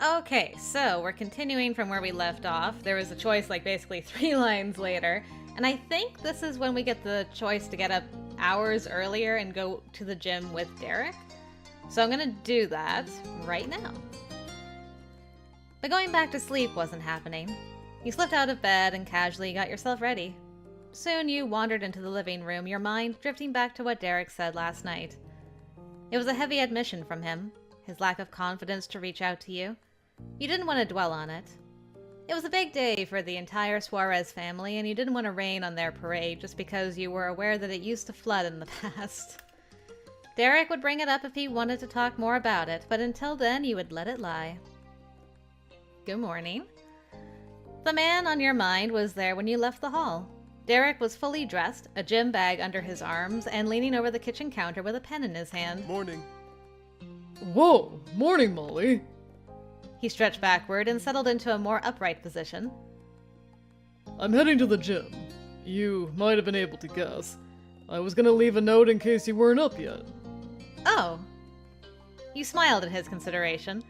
Okay, so we're continuing from where we left off. There was a choice like basically 3 lines later, and I think this is when we get the choice to get up hours earlier and go to the gym with Derek. So I'm gonna do that right now. But going back to sleep wasn't happening. You slipped out of bed and casually got yourself ready. Soon you wandered into the living room, your mind drifting back to what Derek said last night. It was a heavy admission from him, his lack of confidence to reach out to you. You didn't want to dwell on it. It was a big day for the entire Suarez family, and you didn't want to rain on their parade just because you were aware that it used to flood in the past. Derek would bring it up if he wanted to talk more about it, but until then you would let it lie. Good morning. The man on your mind was there when you left the hall. Derek was fully dressed, a gym bag under his arms, and leaning over the kitchen counter with a pen in his hand. Morning. Whoa, morning, Molly. He stretched backward and settled into a more upright position. I'm heading to the gym. You might have been able to guess. I was gonna leave a note in case you weren't up yet. Oh. You smiled at his consideration.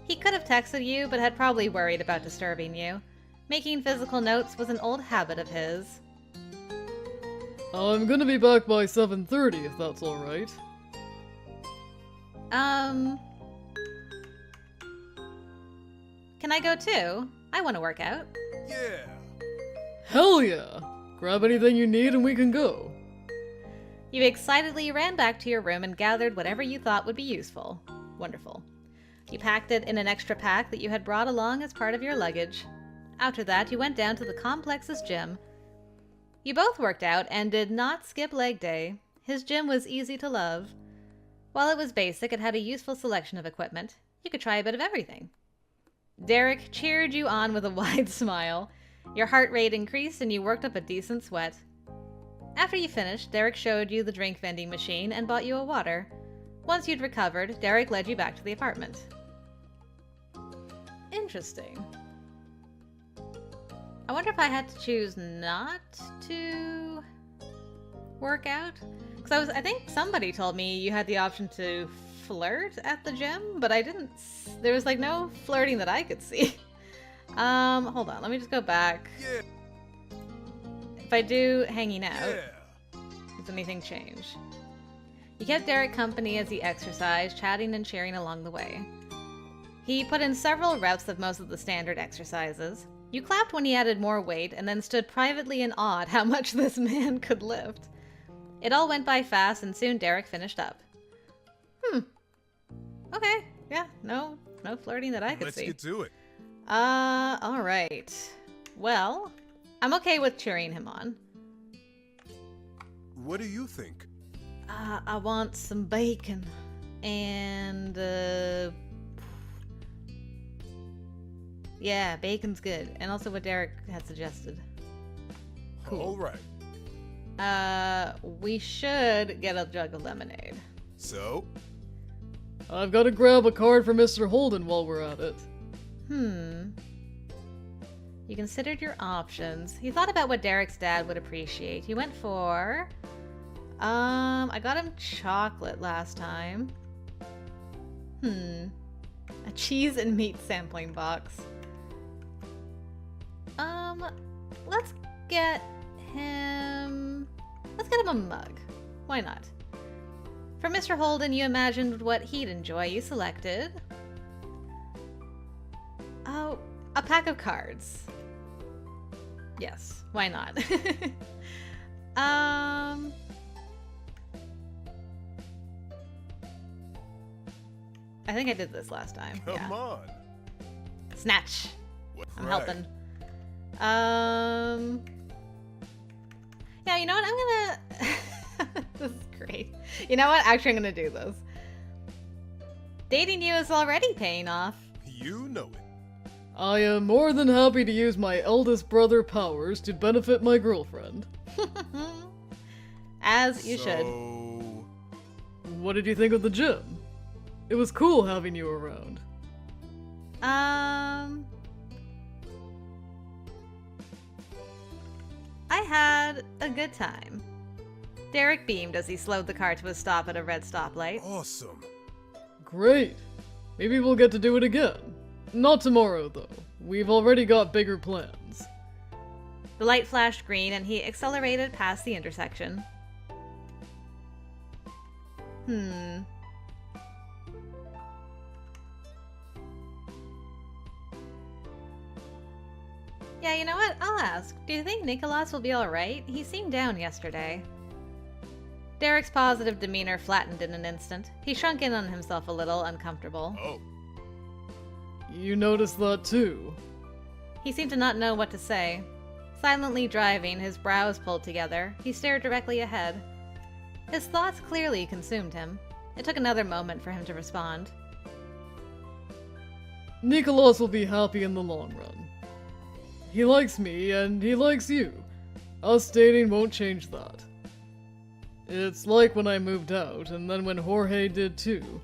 He could have texted you, but had probably worried about disturbing you. Making physical notes was an old habit of his. I'm gonna be back by 7:30 if that's alright. Can I go too? I want to work out. Yeah. Hell yeah! Grab anything you need and we can go. You excitedly ran back to your room and gathered whatever you thought would be useful. Wonderful. You packed it in an extra pack that you had brought along as part of your luggage. After that, you went down to the complex's gym. You both worked out and did not skip leg day. His gym was easy to love. While it was basic, it had a useful selection of equipment. You could try a bit of everything. Derek cheered you on with a wide smile. Your heart rate increased and you worked up a decent sweat. After you finished, Derek showed you the drink vending machine and bought you a water. Once you'd recovered, Derek led you back to the apartment. Interesting. I wonder if I had to choose not to work out? Because I think somebody told me you had the option to flirt at the gym, but I didn't. There was like no flirting that I could see. Hold on, let me just go back. Yeah. If I do hanging out, Yeah. does anything change? You kept Derek company as he exercised, chatting and cheering along the way. He put in several reps of most of the standard exercises. You clapped when he added more weight, and then stood privately in awe at how much this man could lift. It all went by fast, and soon Derek finished up. Okay, yeah, no flirting that I could see. Let's get to it. Alright. Well, I'm okay with cheering him on. What do you think? I want some bacon. And, yeah, bacon's good. And also what Derek had suggested. Cool. All right. We should get a jug of lemonade. So? I've got to grab a card for Mr. Holden while we're at it. You considered your options. You thought about what Derek's dad would appreciate. You went for... I got him chocolate last time. A cheese and meat sampling box. Let's get him a mug. Why not? For Mr. Holden, you imagined what he'd enjoy. You selected... Oh, a pack of cards. Yes, why not? I think I did this last time. Come on. Snatch. I'm Right. helping. Yeah, you know what? I'm gonna... This is great. You know what? Actually, I'm gonna do this. Dating you is already paying off. You know it. I am more than happy to use my eldest brother powers to benefit my girlfriend. As you should. So... What did you think of the gym? It was cool having you around. I had a good time. Derek beamed as he slowed the car to a stop at a red stoplight. Awesome. Great. Maybe we'll get to do it again. Not tomorrow, though. We've already got bigger plans. The light flashed green and he accelerated past the intersection. Yeah, you know what? I'll ask. Do you think Nicholas will be alright? He seemed down yesterday. Derek's positive demeanor flattened in an instant. He shrunk in on himself a little, uncomfortable. Oh, You noticed that too. He seemed to not know what to say. Silently driving, his brows pulled together, he stared directly ahead. His thoughts clearly consumed him. It took another moment for him to respond. Nicholas will be happy in the long run. He likes me, and he likes you. Us dating won't change that. It's like when I moved out, and then when Jorge did too.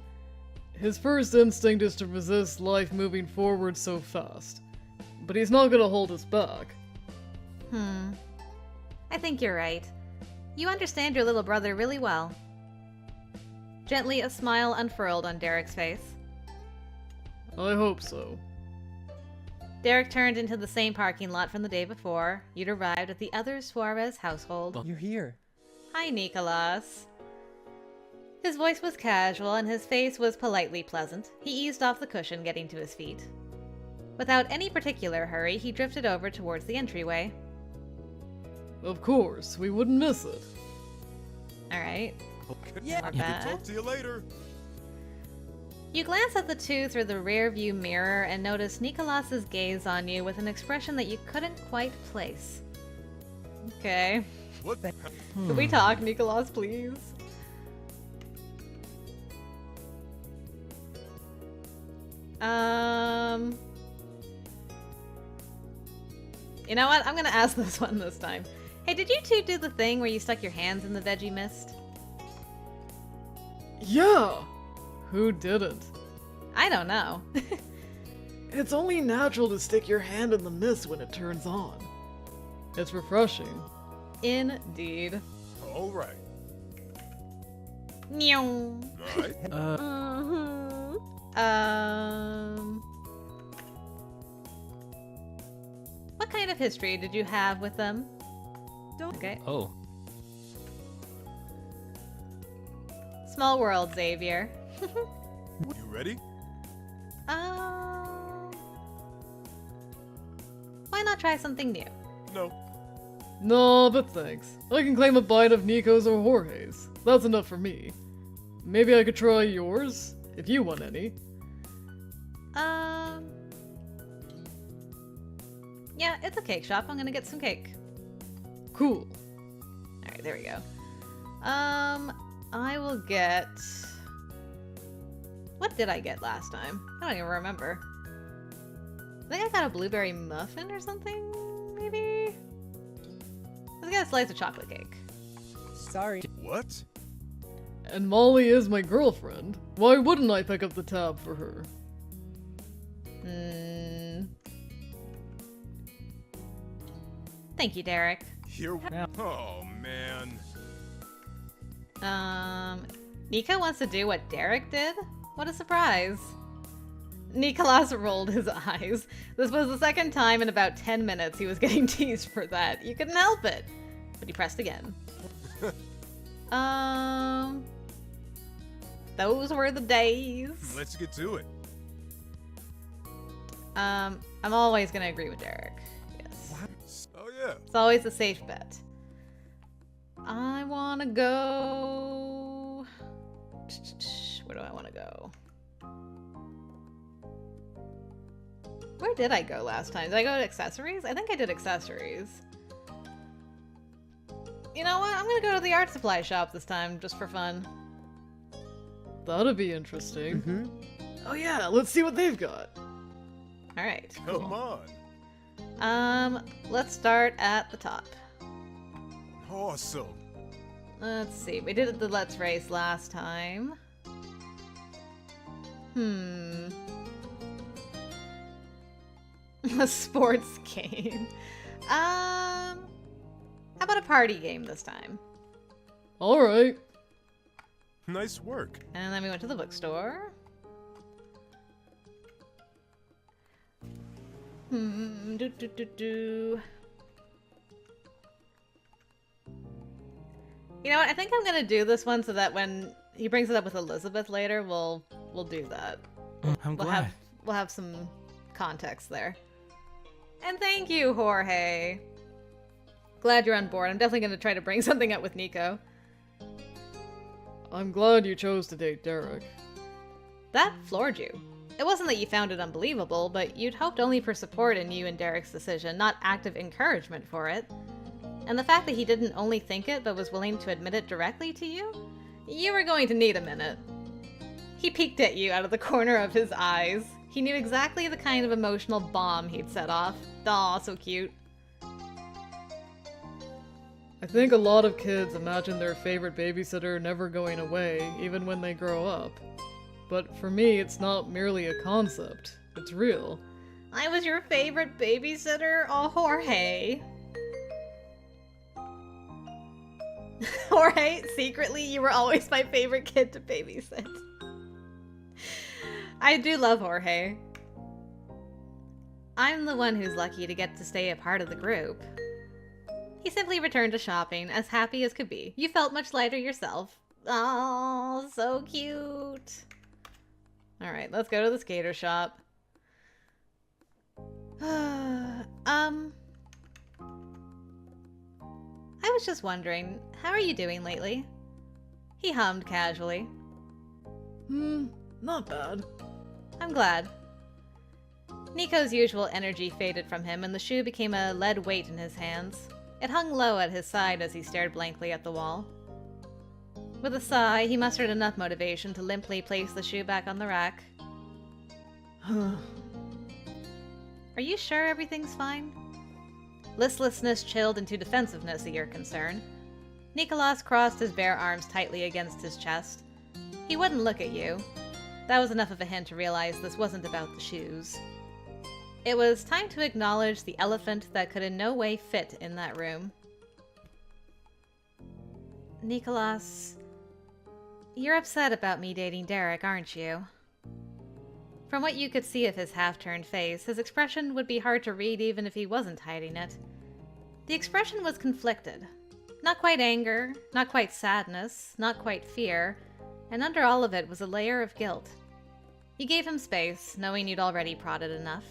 His first instinct is to resist life moving forward so fast. But he's not gonna hold us back. I think you're right. You understand your little brother really well. Gently, a smile unfurled on Derek's face. I hope so. Derek turned into the same parking lot from the day before. You'd arrived at the other Suarez household. You're here. Hi, Nicholas. His voice was casual and his face was politely pleasant. He eased off the cushion, getting to his feet. Without any particular hurry, he drifted over towards the entryway. Of course, we wouldn't miss it. Alright. okay. Yeah. Not Talk bad. to you later. You glance at the two through the rear-view mirror and notice Nicholas's gaze on you with an expression that you couldn't quite place. Okay. What the Could we talk, Nicholas, please? You know what? I'm gonna ask this one this time. Hey, did you two do the thing where you stuck your hands in the veggie mist? Yeah! Who didn't? I don't know. It's only natural to stick your hand in the mist when it turns on. It's refreshing. Indeed. All right. Meow. All right. What kind of history did you have with them? Okay. Oh. Small world, Xavier. You ready? Why not try something new? No. No, but thanks. I can claim a bite of Nico's or Jorge's. That's enough for me. Maybe I could try yours, if you want any. Yeah, it's a cake shop. I'm gonna get some cake. Cool. Alright, there we go. I will get... What did I get last time? I don't even remember. I think I got a blueberry muffin or something, maybe? Let's get a slice of chocolate cake. Sorry. What? And Molly is my girlfriend. Why wouldn't I pick up the tab for her? Thank you, Derek. Here. Oh man. Nico wants to do what Derek did? What a surprise. Nicholas rolled his eyes. This was the second time in about 10 minutes he was getting teased for that. You couldn't help it. But he pressed again. Those were the days. Let's get to it. I'm always gonna agree with Derek. Yes. Oh yeah. It's always a safe bet. I wanna go... Where do I wanna go? Where did I go last time? Did I go to accessories? I think I did accessories. You know what? I'm gonna go to the art supply shop this time, just for fun. That'd be interesting. Oh yeah, let's see what they've got. Alright. Come on. Let's start at the top. Awesome. Let's see. We did the Let's Race last time. A sports game. How about a party game this time? Alright. Nice work. And then we went to the bookstore. Do. You know what? I think I'm gonna do this one so that when he brings it up with Elizabeth later, we'll do that. I'm glad. We'll have some context there. And thank you, Jorge. Glad you're on board. I'm definitely gonna try to bring something up with Nico. I'm glad you chose to date Derek. That floored you. It wasn't that you found it unbelievable, but you'd hoped only for support in you and Derek's decision, not active encouragement for it. And the fact that he didn't only think it, but was willing to admit it directly to you? You were going to need a minute. He peeked at you out of the corner of his eyes. He knew exactly the kind of emotional bomb he'd set off. Aw, so cute. I think a lot of kids imagine their favorite babysitter never going away, even when they grow up. But for me, it's not merely a concept. It's real. I was your favorite babysitter? Oh, Jorge. Jorge, secretly, you were always my favorite kid to babysit. I do love Jorge. I'm the one who's lucky to get to stay a part of the group. He simply returned to shopping, as happy as could be. You felt much lighter yourself. Oh, so cute. Alright, let's go to the skater shop. I was just wondering, how are you doing lately? He hummed casually. Not bad. I'm glad. Nico's usual energy faded from him, and the shoe became a lead weight in his hands. It hung low at his side as he stared blankly at the wall. With a sigh, he mustered enough motivation to limply place the shoe back on the rack. Are you sure everything's fine? Listlessness chilled into defensiveness at your concern. Nicholas crossed his bare arms tightly against his chest. He wouldn't look at you. That was enough of a hint to realize this wasn't about the shoes. It was time to acknowledge the elephant that could in no way fit in that room. Nicholas, you're upset about me dating Derek, aren't you? From what you could see of his half-turned face, his expression would be hard to read even if he wasn't hiding it. The expression was conflicted. Not quite anger, not quite sadness, not quite fear, and under all of it was a layer of guilt. You gave him space, knowing you'd already prodded enough.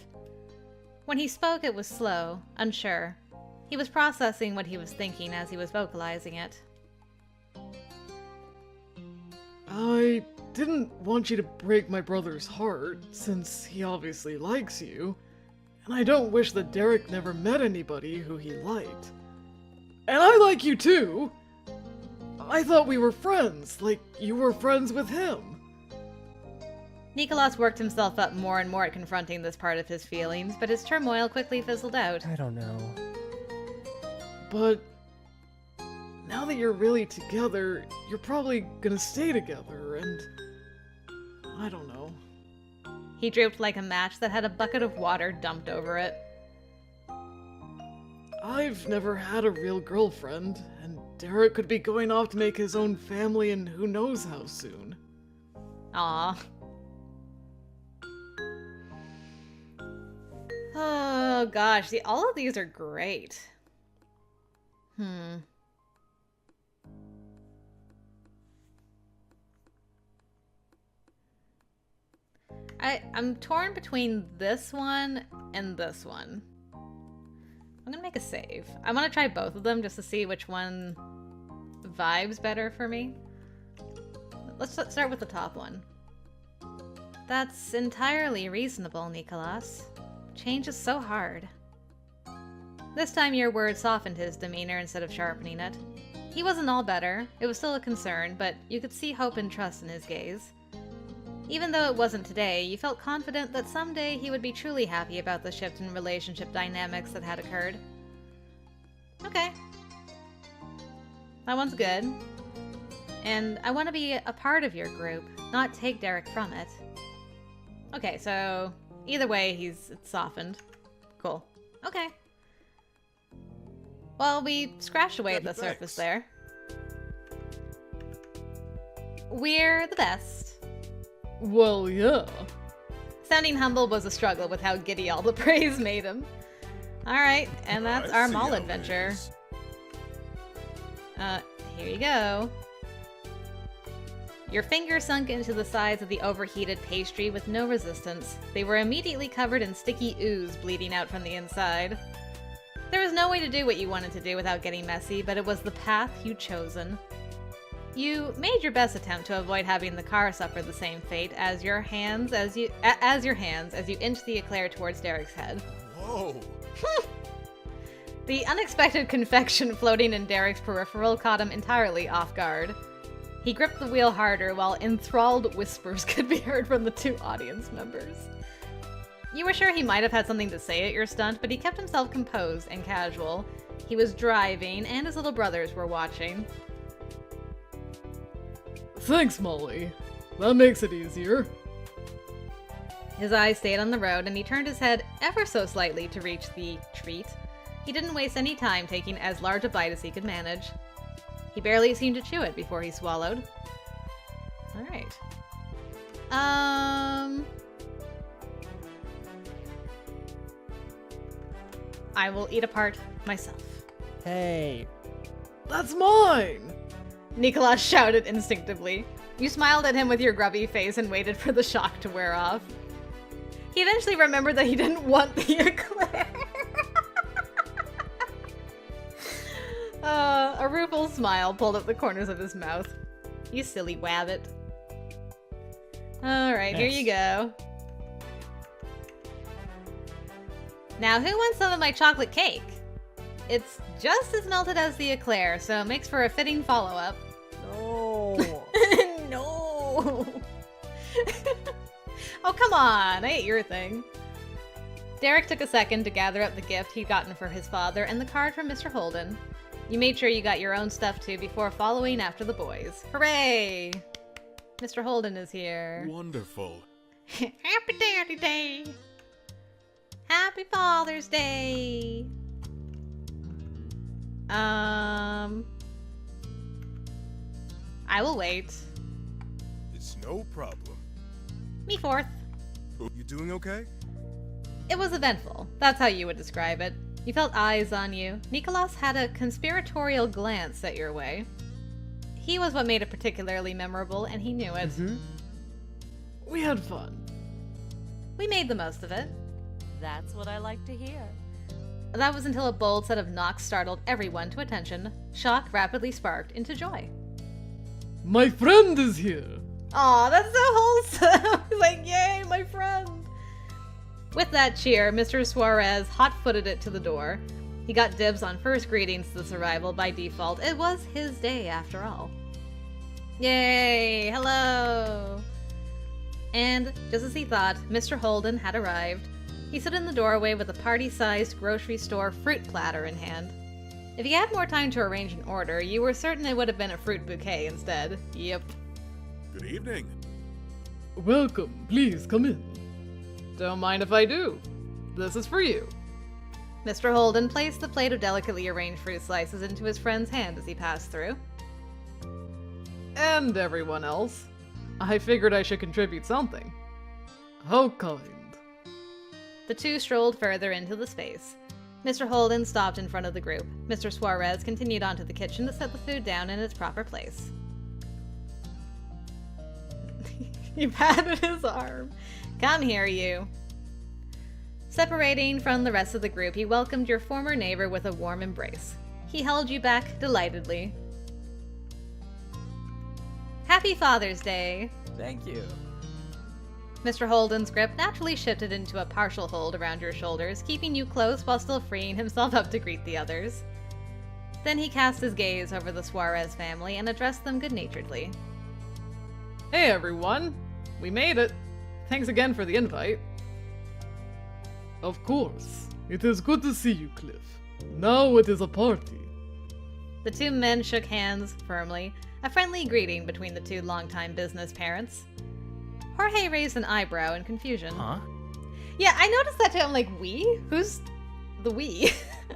When he spoke, it was slow, unsure. He was processing what he was thinking as he was vocalizing it. I didn't want you to break my brother's heart, since he obviously likes you, and I don't wish that Derek never met anybody who he liked. And I like you too! I thought we were friends, like you were friends with him. Nicholas worked himself up more and more at confronting this part of his feelings, but his turmoil quickly fizzled out. I don't know. But now that you're really together, you're probably gonna stay together, and I don't know. He drooped like a match that had a bucket of water dumped over it. I've never had a real girlfriend, and Derek could be going off to make his own family and who knows how soon. Aww. Oh gosh, see, all of these are great. I'm torn between this one and this one. I'm gonna make a save. I want to try both of them just to see which one vibes better for me. Let's start with the top one. That's entirely reasonable, Nicholas. Change is so hard. This time your words softened his demeanor instead of sharpening it. He wasn't all better. It was still a concern, but you could see hope and trust in his gaze. Even though it wasn't today, you felt confident that someday he would be truly happy about the shift in relationship dynamics that had occurred. Okay. That one's good. And I want to be a part of your group, not take Derek from it. Okay, so either way, it's softened. Cool. Okay. Well, we scratched away at the surface there. We're the best. Well, yeah. Sounding humble was a struggle with how giddy all the praise made him. Alright, and that's I our see mall how it adventure. is. Here you go. Your fingers sunk into the sides of the overheated pastry with no resistance. They were immediately covered in sticky ooze bleeding out from the inside. There was no way to do what you wanted to do without getting messy, but it was the path you'd chosen. You made your best attempt to avoid having the car suffer the same fate as your hands as you inched the eclair towards Derek's head. Whoa. The unexpected confection floating in Derek's peripheral caught him entirely off guard. He gripped the wheel harder while enthralled whispers could be heard from the two audience members. You were sure he might have had something to say at your stunt, but he kept himself composed and casual. He was driving, and his little brothers were watching. Thanks, Molly. That makes it easier. His eyes stayed on the road, and he turned his head ever so slightly to reach the treat. He didn't waste any time taking as large a bite as he could manage. He barely seemed to chew it before he swallowed. Alright. I will eat a part myself. Hey. That's mine! Nicholas shouted instinctively. You smiled at him with your grubby face and waited for the shock to wear off. He eventually remembered that he didn't want the eclair. A rueful smile pulled at the corners of his mouth. You silly wabbit. Alright, here you go. Now, who wants some of my chocolate cake? It's just as melted as the eclair, so it makes for a fitting follow-up. No. No! Oh, come on! I ate your thing. Derek took a second to gather up the gift he'd gotten for his father and the card from Mr. Holden. You made sure you got your own stuff too before following after the boys. Hooray! Mr. Holden is here. Wonderful. Happy Daddy Day! Happy Father's Day! I will wait. It's no problem. Me fourth. You doing okay? It was eventful. That's how you would describe it. You felt eyes on you. Nicholas had a conspiratorial glance set your way. He was what made it particularly memorable, and he knew it. We had fun. We made the most of it. That's what I like to hear. That was until a bold set of knocks startled everyone to attention. Shock rapidly sparked into joy. My friend is here! Aw, that's so wholesome! Like, yay, my friend! With that cheer, Mr. Suarez hot-footed it to the door. He got dibs on first greetings to this arrival by default. It was his day, after all. Yay! Hello! And, just as he thought, Mr. Holden had arrived. He stood in the doorway with a party-sized grocery store fruit platter in hand. If he had more time to arrange an order, you were certain it would have been a fruit bouquet instead. Yep. Good evening. Welcome, please come in. Don't mind if I do. This is for you. Mr. Holden placed the plate of delicately arranged fruit slices into his friend's hand as he passed through. And everyone else. I figured I should contribute something. How kind. The two strolled further into the space. Mr. Holden stopped in front of the group. Mr. Suarez continued on to the kitchen to set the food down in its proper place. He patted his arm. Come here, you. Separating from the rest of the group, he welcomed your former neighbor with a warm embrace. He held you back delightedly. Happy Father's Day! Thank you. Mr. Holden's grip naturally shifted into a partial hold around your shoulders, keeping you close while still freeing himself up to greet the others. Then he cast his gaze over the Suarez family and addressed them good-naturedly. Hey everyone! We made it! Thanks again for the invite. Of course. It is good to see you, Cliff. Now it is a party. The two men shook hands firmly, a friendly greeting between the two longtime business parents. Jorge raised an eyebrow in confusion. Huh? Yeah, I noticed that too. I'm like, we? Who's the we?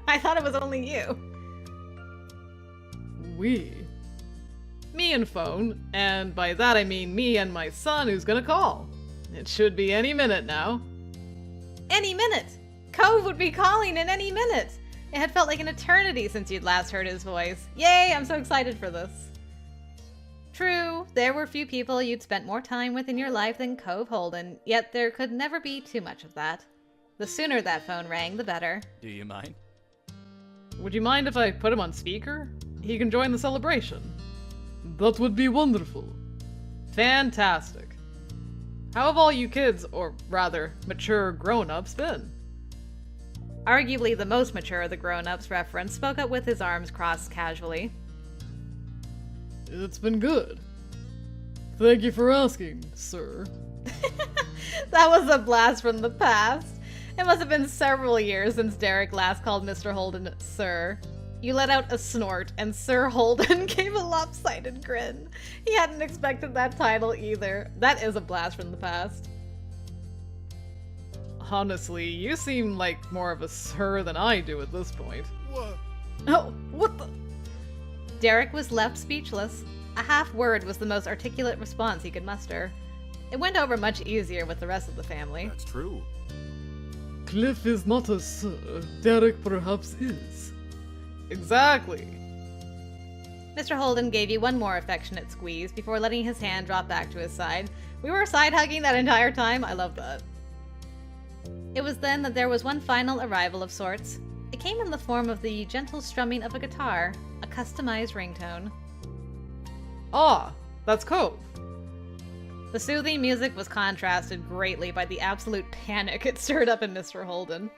I thought it was only you. We? Me and phone, and by that I mean me and my son who's gonna call. It should be any minute now. Any minute! Cove would be calling in any minute! It had felt like an eternity since you'd last heard his voice. Yay, I'm so excited for this. True, there were few people you'd spent more time with in your life than Cove Holden, yet there could never be too much of that. The sooner that phone rang, the better. Do you mind? Would you mind if I put him on speaker? He can join the celebration. That would be wonderful. Fantastic. How have all you kids, or rather, mature grown-ups been? Arguably the most mature of the grown-ups reference spoke up with his arms crossed casually. It's been good. Thank you for asking, sir. That was a blast from the past. It must have been several years since Derek last called Mr. Holden Sir. You let out a snort, and Sir Holden gave a lopsided grin. He hadn't expected that title either. That is a blast from the past. Honestly, you seem like more of a sir than I do at this point. What? Oh, what the? Derek was left speechless. A half word was the most articulate response he could muster. It went over much easier with the rest of the family. That's true. Cliff is not a sir. Derek perhaps is. Exactly. Mr. Holden gave you one more affectionate squeeze before letting his hand drop back to his side. We were side-hugging that entire time. I love that. It was then that there was one final arrival of sorts. It came in the form of the gentle strumming of a guitar, a customized ringtone. Ah, that's Cove. The soothing music was contrasted greatly by the absolute panic it stirred up in Mr. Holden.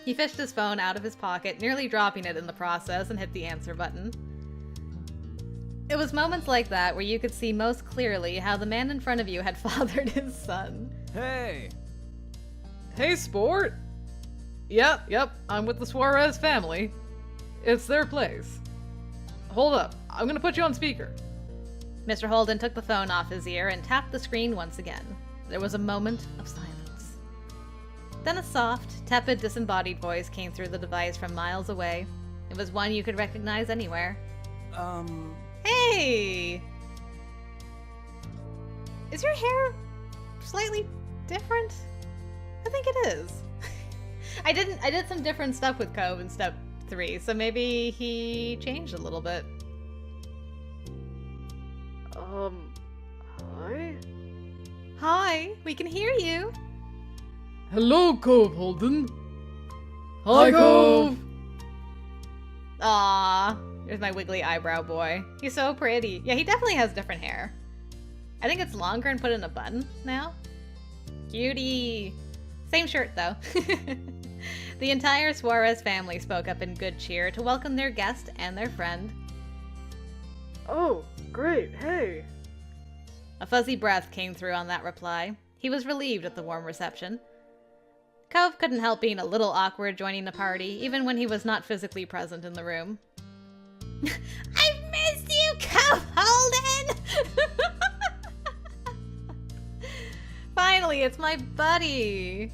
He fished his phone out of his pocket, nearly dropping it in the process, and hit the answer button. It was moments like that where you could see most clearly how the man in front of you had fathered his son. Hey! Hey, sport! Yep, I'm with the Suarez family. It's their place. Hold up, I'm gonna put you on speaker. Mr. Holden took the phone off his ear and tapped the screen once again. There was a moment of silence. Then a soft, tepid, disembodied voice came through the device from miles away. It was one you could recognize anywhere. Hey! Is your hair slightly different? I think it is. I did some different stuff with Cove in step 3, so maybe he changed a little bit. Hi? Hi, we can hear you. Hello, Cove Holden. Hi, Cove! Aw, here's my wiggly eyebrow boy. He's so pretty. Yeah, he definitely has different hair. I think it's longer and put in a bun now. Cutie. Same shirt, though. The entire Suarez family spoke up in good cheer to welcome their guest and their friend. Oh, great, hey. A fuzzy breath came through on that reply. He was relieved at the warm reception. Cove couldn't help being a little awkward joining the party, even when he was not physically present in the room. I've missed you, Cove Holden! Finally, it's my buddy!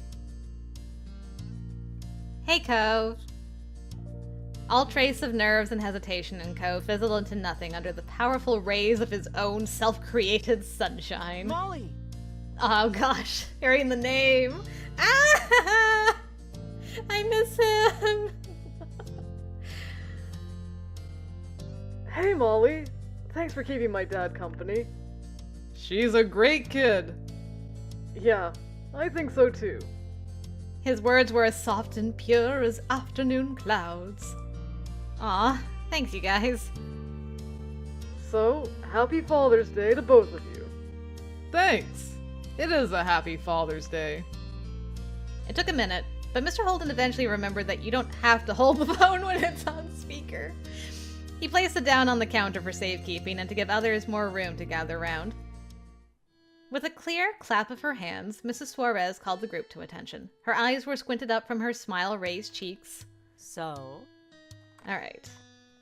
Hey, Cove. All trace of nerves and hesitation in Cove fizzled into nothing under the powerful rays of his own self-created sunshine. Molly! Oh gosh, hearing the name. Ah! I miss him! Hey, Molly. Thanks for keeping my dad company. She's a great kid. Yeah, I think so too. His words were as soft and pure as afternoon clouds. Aw, thanks you guys. So, happy Father's Day to both of you. Thanks. It is a happy Father's Day. It took a minute, but Mr. Holden eventually remembered that you don't have to hold the phone when it's on speaker. He placed it down on the counter for safekeeping and to give others more room to gather round. With a clear clap of her hands, Mrs. Suarez called the group to attention. Her eyes were squinted up from her smile-raised cheeks. So, Alright.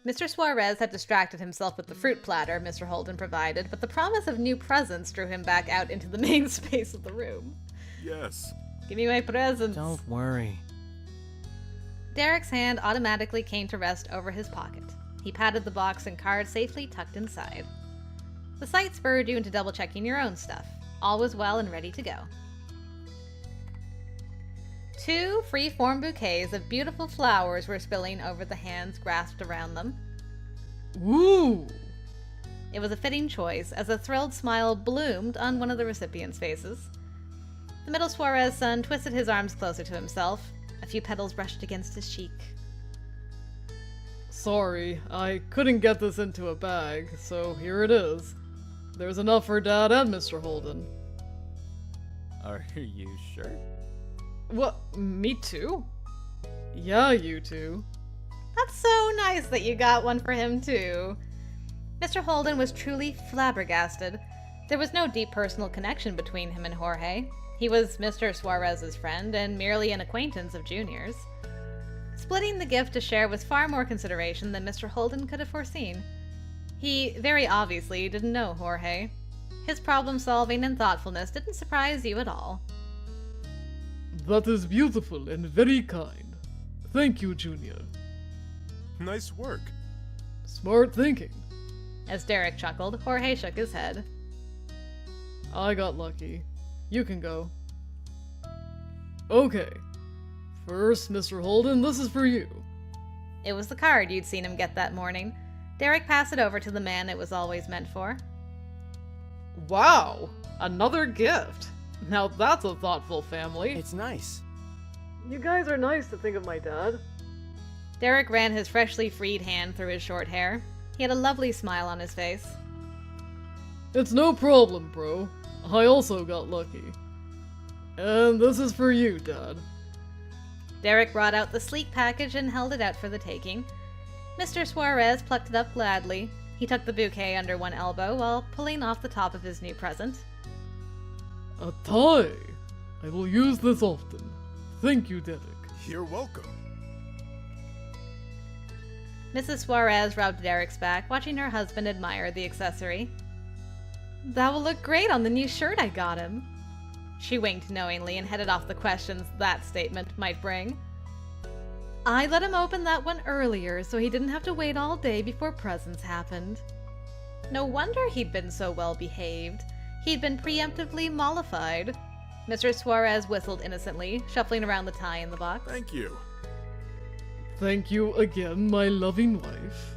Mr. Suarez had distracted himself with the fruit platter Mr. Holden provided, but the promise of new presents drew him back out into the main space of the room. Yes. Give me my presents. Don't worry. Derek's hand automatically came to rest over his pocket. He patted the box and card safely tucked inside. The sight spurred you into double-checking your own stuff. all was well and ready to go. 2 free-form bouquets of beautiful flowers were spilling over the hands grasped around them. Ooh! It was a fitting choice, as a thrilled smile bloomed on one of the recipients' faces. The middle Suarez son twisted his arms closer to himself. A few petals brushed against his cheek. Sorry, I couldn't get this into a bag, so here it is. There's enough for Dad and Mr. Holden. Are you sure? What, me too? Yeah, you two. That's so nice that you got one for him, too. Mr. Holden was truly flabbergasted. There was no deep personal connection between him and Jorge. He was Mr. Suarez's friend and merely an acquaintance of Junior's. Splitting the gift to share was far more consideration than Mr. Holden could have foreseen. He very obviously didn't know Jorge. His problem-solving and thoughtfulness didn't surprise you at all. That is beautiful and very kind. Thank you, Junior. Nice work. Smart thinking. As Derek chuckled, Jorge shook his head. I got lucky. You can go. Okay. First, Mr. Holden, this is for you. It was the card you'd seen him get that morning. Derek passed it over to the man it was always meant for. Wow! Another gift! Now that's a thoughtful family. It's nice. You guys are nice to think of my dad. Derek ran his freshly freed hand through his short hair. He had a lovely smile on his face. It's no problem, bro. I also got lucky. And this is for you, Dad. Derek brought out the sleek package and held it out for the taking. Mr. Suarez plucked it up gladly. He tucked the bouquet under one elbow while pulling off the top of his new present. A tie! I will use this often. Thank you, Derek. You're welcome. Mrs. Suarez rubbed Derek's back, watching her husband admire the accessory. That will look great on the new shirt I got him. She winked knowingly and headed off the questions that statement might bring. I let him open that one earlier so he didn't have to wait all day before presents happened. No wonder he'd been so well behaved. He'd been preemptively mollified. Mr. Suarez whistled innocently, shuffling around the tie in the box. Thank you. Thank you again, my loving wife.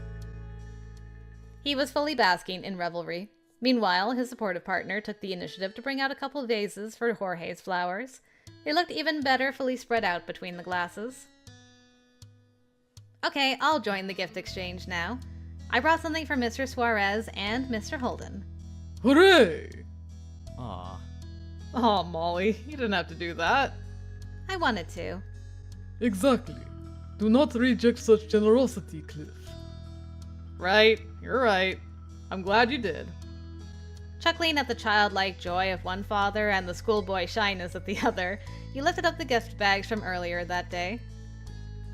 He was fully basking in revelry. Meanwhile, his supportive partner took the initiative to bring out a couple vases for Jorge's flowers. They looked even better fully spread out between the glasses. Okay, I'll join the gift exchange now. I brought something for Mr. Suarez and Mr. Holden. Hooray! Aw. Aw, Molly, you didn't have to do that. I wanted to. Exactly. Do not reject such generosity, Cliff. Right, you're right. I'm glad you did. Chuckling at the childlike joy of one father and the schoolboy shyness of the other, he lifted up the gift bags from earlier that day.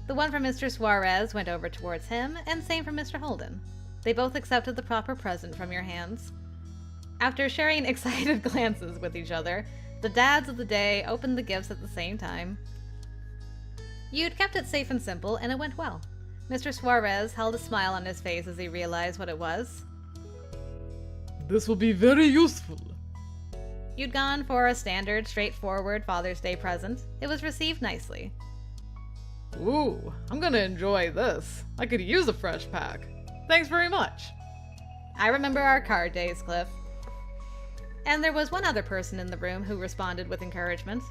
The one from Mr. Suarez went over towards him, and same for Mr. Holden. They both accepted the proper present from your hands. After sharing excited glances with each other, the dads of the day opened the gifts at the same time. You'd kept it safe and simple, and it went well. Mr. Suarez held a smile on his face as he realized what it was. This will be very useful. You'd gone for a standard, straightforward Father's Day present. It was received nicely. Ooh, I'm gonna enjoy this. I could use a fresh pack. Thanks very much. I remember our card days, Cliff. And there was one other person in the room who responded with encouragement.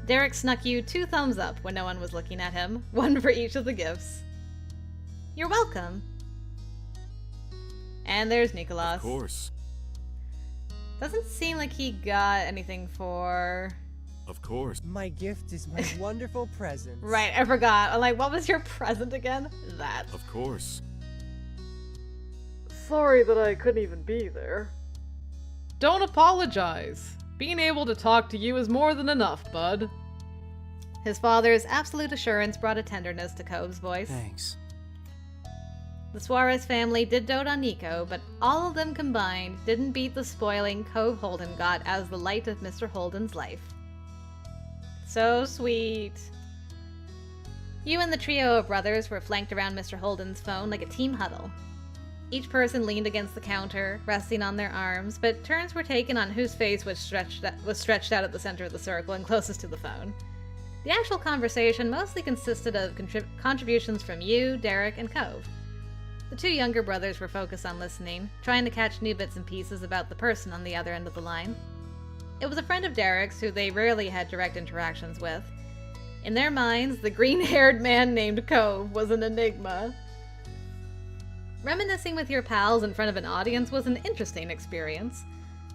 Derek snuck you 2 thumbs up when no one was looking at him, one for each of the gifts. You're welcome. And there's Nicholas. Of course. Doesn't seem like he got anything for... Of course. My gift is my wonderful present. Right, I forgot. I'm like, what was your present again? That. Of course. Sorry that I couldn't even be there. Don't apologize. Being able to talk to you is more than enough, bud. His father's absolute assurance brought a tenderness to Cove's voice. Thanks. The Suarez family did dote on Nico, but all of them combined didn't beat the spoiling Cove Holden got as the light of Mr. Holden's life. So sweet. You and the trio of brothers were flanked around Mr. Holden's phone like a team huddle. Each person leaned against the counter, resting on their arms, but turns were taken on whose face was stretched out at the center of the circle and closest to the phone. The actual conversation mostly consisted of contributions from you, Derek, and Cove. The two younger brothers were focused on listening, trying to catch new bits and pieces about the person on the other end of the line. It was a friend of Derek's who they rarely had direct interactions with. In their minds, the green-haired man named Cove was an enigma. Reminiscing with your pals in front of an audience was an interesting experience,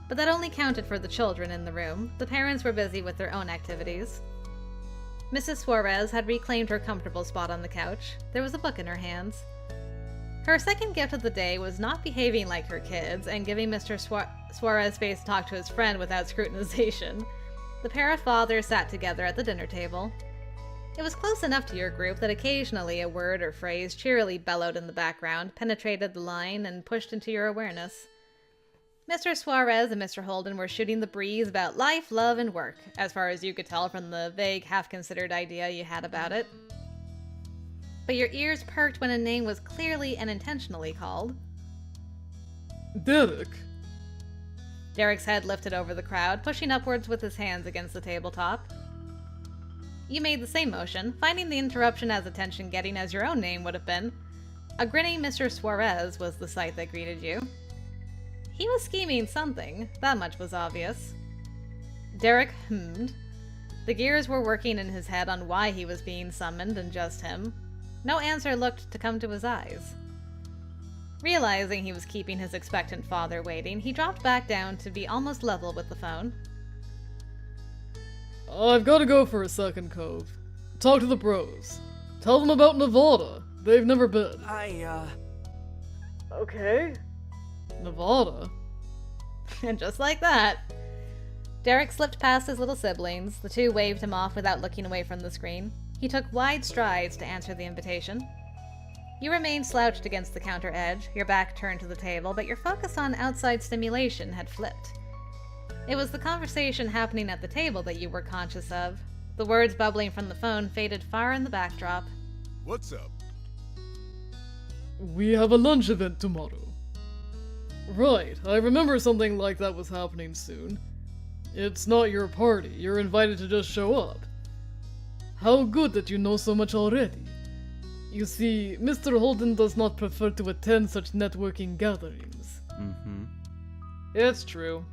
but that only counted for the children in the room. The parents were busy with their own activities. Mrs. Suarez had reclaimed her comfortable spot on the couch. There was a book in her hands. Her second gift of the day was not behaving like her kids and giving Mr. Suarez space to talk to his friend without scrutinization. The pair of fathers sat together at the dinner table. It was close enough to your group that occasionally a word or phrase cheerily bellowed in the background, penetrated the line, and pushed into your awareness. Mr. Suarez and Mr. Holden were shooting the breeze about life, love, and work, as far as you could tell from the vague, half-considered idea you had about it. But your ears perked when a name was clearly and intentionally called. Derek? Derek's head lifted over the crowd, pushing upwards with his hands against the tabletop. You made the same motion, finding the interruption as attention-getting as your own name would have been. A grinning Mr. Suarez was the sight that greeted you. He was scheming something, that much was obvious. Derek hummed. The gears were working in his head on why he was being summoned, and just him. No answer looked to come to his eyes. Realizing he was keeping his expectant father waiting, he dropped back down to be almost level with the phone. I've gotta go for a second, Cove. Talk to the bros. Tell them about Nevada. They've never been. Okay. Nevada? And just like that, Derek slipped past his little siblings. The two waved him off without looking away from the screen. He took wide strides to answer the invitation. You remained slouched against the counter edge, your back turned to the table, but your focus on outside stimulation had flipped. It was the conversation happening at the table that you were conscious of. The words bubbling from the phone faded far in the backdrop. What's up? We have a lunch event tomorrow. Right, I remember something like that was happening soon. It's not your party, you're invited to just show up. How good that you know so much already. You see, Mr. Holden does not prefer to attend such networking gatherings. Mm-hmm. It's true.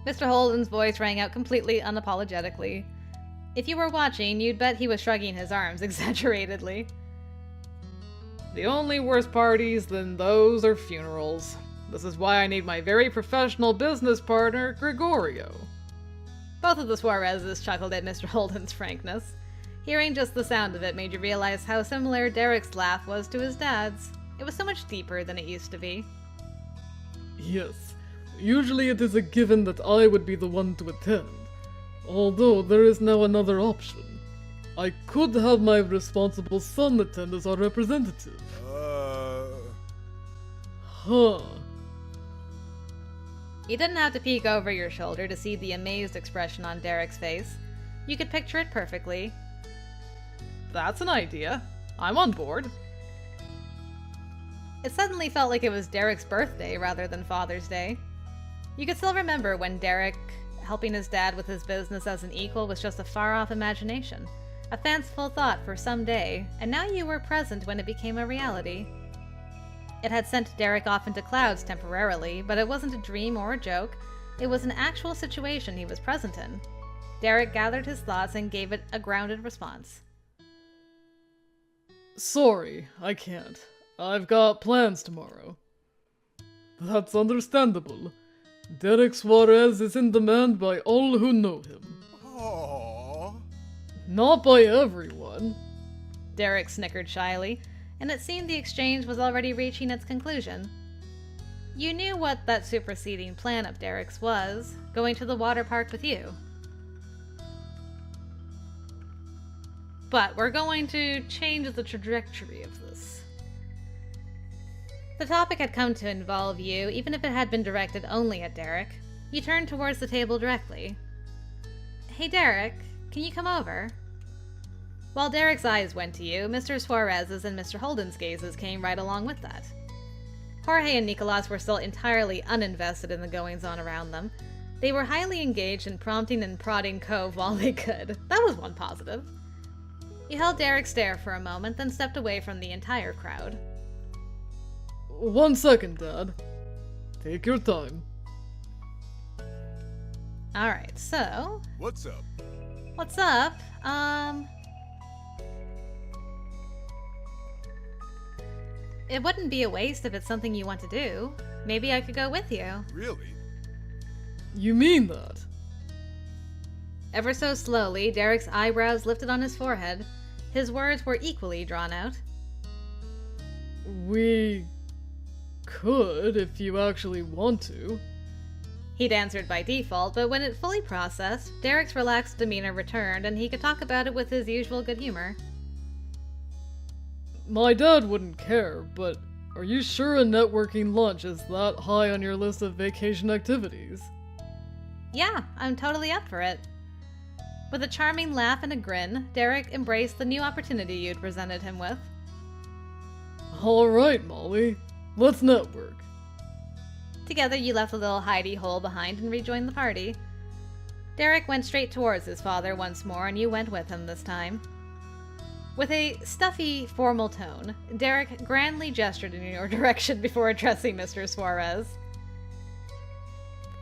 Mr. Holden's voice rang out completely unapologetically. If you were watching, you'd bet he was shrugging his arms exaggeratedly. The only worse parties than those are funerals. This is why I need my very professional business partner, Gregorio. Both of the Suarezes chuckled at Mr. Holden's frankness. Hearing just the sound of it made you realize how similar Derek's laugh was to his dad's. It was so much deeper than it used to be. Yes, usually it is a given that I would be the one to attend. Although there is now another option. I could have my responsible son attend as our representative. Huh. You didn't have to peek over your shoulder to see the amazed expression on Derek's face. You could picture it perfectly. That's an idea. I'm on board. It suddenly felt like it was Derek's birthday rather than Father's Day. You could still remember when Derek helping his dad with his business as an equal was just a far-off imagination, a fanciful thought for some day, and now you were present when it became a reality. It had sent Derek off into clouds temporarily, but it wasn't a dream or a joke. It was an actual situation he was present in. Derek gathered his thoughts and gave it a grounded response. Sorry, I can't. I've got plans tomorrow. That's understandable. Derek Suarez is in demand by all who know him. Aww. Not by everyone. Derek snickered shyly, and it seemed the exchange was already reaching its conclusion. You knew what that superseding plan of Derek's was, going to the water park with you. But we're going to change the trajectory of this. The topic had come to involve you, even if it had been directed only at Derek. You turned towards the table directly. Hey Derek, can you come over? While Derek's eyes went to you, Mr. Suarez's and Mr. Holden's gazes came right along with that. Jorge and Nicolas were still entirely uninvested in the goings-on around them. They were highly engaged in prompting and prodding Cove while they could. That was one positive. He held Derek's stare for a moment, then stepped away from the entire crowd. 1 second, Dad. Take your time. Alright, so... What's up? What's up? It wouldn't be a waste if it's something you want to do. Maybe I could go with you. Really? You mean that? Ever so slowly, Derek's eyebrows lifted on his forehead. His words were equally drawn out. We could, if you actually want to. He'd answered by default, but when it fully processed, Derek's relaxed demeanor returned and he could talk about it with his usual good humor. My dad wouldn't care, but are you sure a networking lunch is that high on your list of vacation activities? Yeah, I'm totally up for it. With a charming laugh and a grin, Derek embraced the new opportunity you'd presented him with. Alright, Molly. Let's network. Together you left the little hidey hole behind and rejoined the party. Derek went straight towards his father once more, and you went with him this time. With a stuffy, formal tone, Derek grandly gestured in your direction before addressing Mr. Suarez.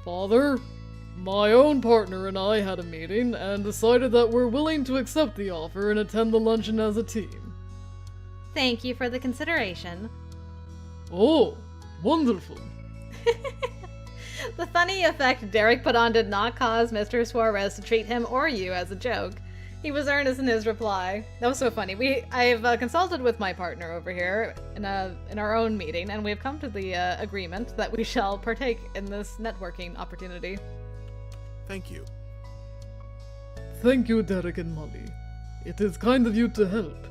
Father, my own partner and I had a meeting and decided that we're willing to accept the offer and attend the luncheon as a team. Thank you for the consideration. Oh, wonderful. The funny effect Derek put on did not cause Mr. Suarez to treat him or you as a joke. He was earnest in his reply. That was so funny. I've consulted with my partner over here in our own meeting, and we've come to the agreement that we shall partake in this networking opportunity. Thank you. Thank you, Derek and Molly. It is kind of you to help.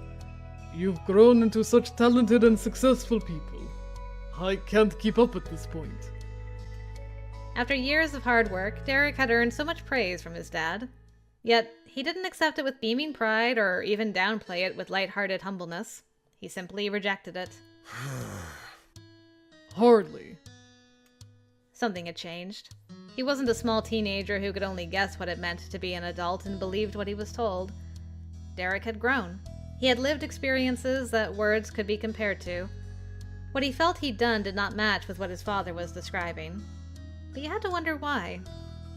You've grown into such talented and successful people. I can't keep up at this point. After years of hard work, Derek had earned so much praise from his dad. Yet, he didn't accept it with beaming pride or even downplay it with light-hearted humbleness. He simply rejected it. Hardly. Something had changed. He wasn't a small teenager who could only guess what it meant to be an adult and believed what he was told. Derek had grown. He had lived experiences that words could be compared to. What he felt he'd done did not match with what his father was describing. But you had to wonder why.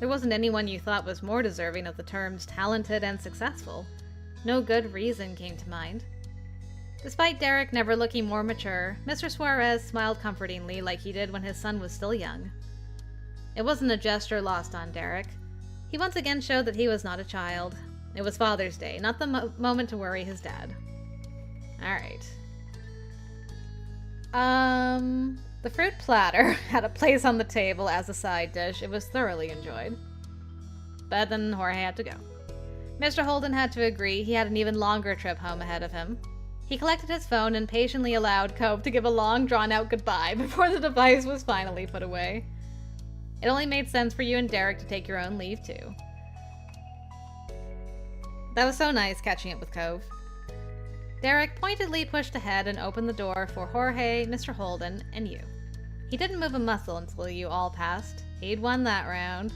There wasn't anyone you thought was more deserving of the terms talented and successful. No good reason came to mind. Despite Derek never looking more mature, Mr. Suarez smiled comfortingly like he did when his son was still young. It wasn't a gesture lost on Derek. He once again showed that he was not a child. It was Father's Day, not the moment to worry his dad. Alright. The fruit platter had a place on the table as a side dish. It was thoroughly enjoyed. But then Jorge had to go. Mr. Holden had to agree. He had an even longer trip home ahead of him. He collected his phone and patiently allowed Cove to give a long, drawn-out goodbye before the device was finally put away. It only made sense for you and Derek to take your own leave, too. That was so nice catching up with Cove. Derek pointedly pushed ahead and opened the door for Jorge, Mr. Holden, and you. He didn't move a muscle until you all passed. He'd won that round.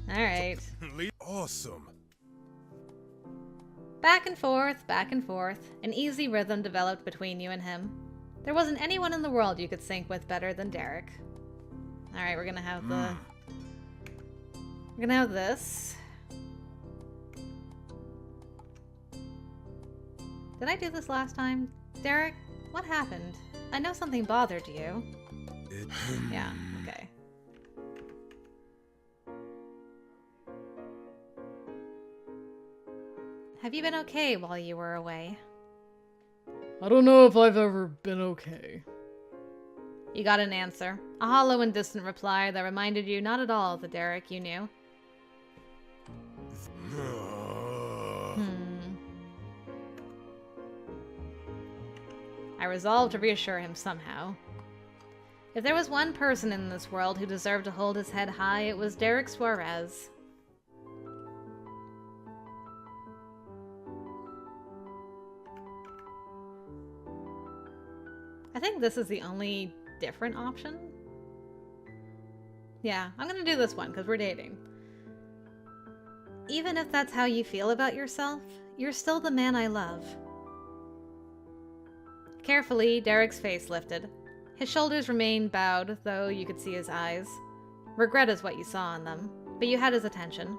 Alright. Awesome. Back and forth, an easy rhythm developed between you and him. There wasn't anyone in the world you could sync with better than Derek. Alright, we're gonna have this. Did I do this last time? Derek, what happened? I know something bothered you. Yeah, okay. Have you been okay while you were away? I don't know if I've ever been okay. You got an answer. A hollow and distant reply that reminded you not at all of the Derek you knew. I resolved to reassure him somehow. If there was one person in this world who deserved to hold his head high, it was Derek Suarez. I think this is the only different option? Yeah, I'm gonna do this one because we're dating. Even if that's how you feel about yourself, you're still the man I love. Carefully, Derek's face lifted. His shoulders remained bowed, though you could see his eyes. Regret is what you saw in them, but you had his attention.